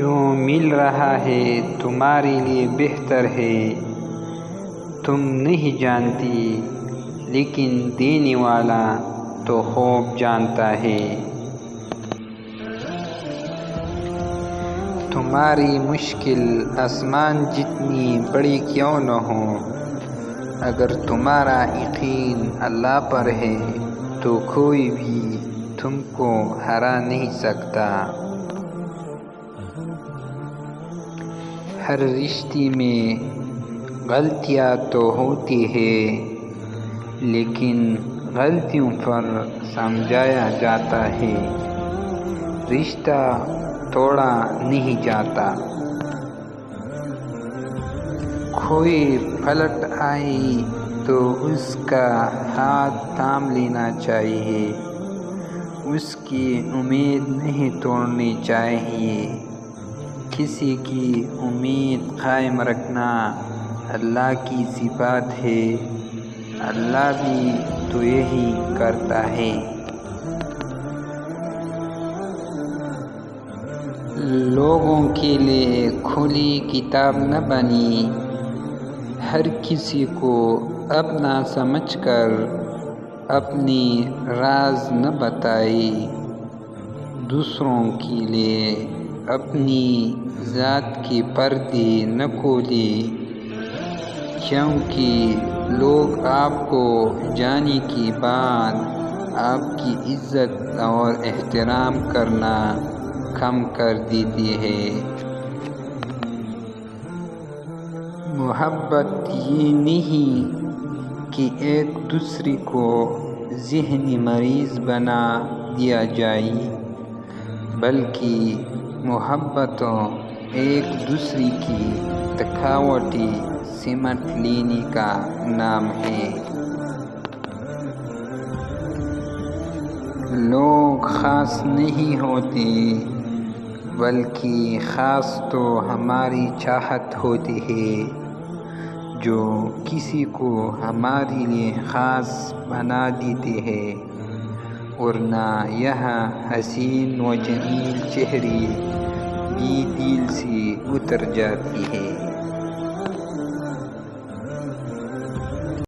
جو مل رہا ہے تمہارے لیے بہتر ہے، تم نہیں جانتی، لیکن دینے والا تو خوب جانتا ہے۔ تمہاری مشکل آسمان جتنی بڑی کیوں نہ ہو، اگر تمہارا یقین اللہ پر ہے تو کوئی بھی تم کو ہرا نہیں سکتا۔ ہر رشتے میں غلطیاں تو ہوتی ہیں، لیکن غلطیوں پر سمجھایا جاتا ہے، رشتہ توڑا نہیں جاتا۔ کوئی پلٹ آئے تو اس کا ہاتھ تھام لینا چاہیے، اس کی امید نہیں توڑنی چاہیے۔ کسی کی امید قائم رکھنا اللہ کی صفات ہے، اللہ بھی تو یہی کرتا ہے۔ لوگوں کے لیے کھلی کتاب نہ بنی، ہر کسی کو اپنا سمجھ کر اپنی راز نہ بتائی، دوسروں کے لیے اپنی ذات کے پردے نہ کھولے، کیونکہ لوگ آپ کو جانے کے بعد آپ کی عزت اور احترام کرنا کم کر دیتے ہیں۔ محبت یہ نہیں کہ ایک دوسرے کو ذہنی مریض بنا دیا جائے، بلکہ محبت ایک دوسرے کی تھکاوٹیں سمٹ لینے کا نام ہے۔ لوگ خاص نہیں ہوتے، بلکہ خاص تو ہماری چاہت ہوتی ہے جو کسی کو ہمارے لیے خاص بنا دیتے ہیں، ورنہ یہاں حسین و جمیل چہرے بھی دل سے اتر جاتی ہے۔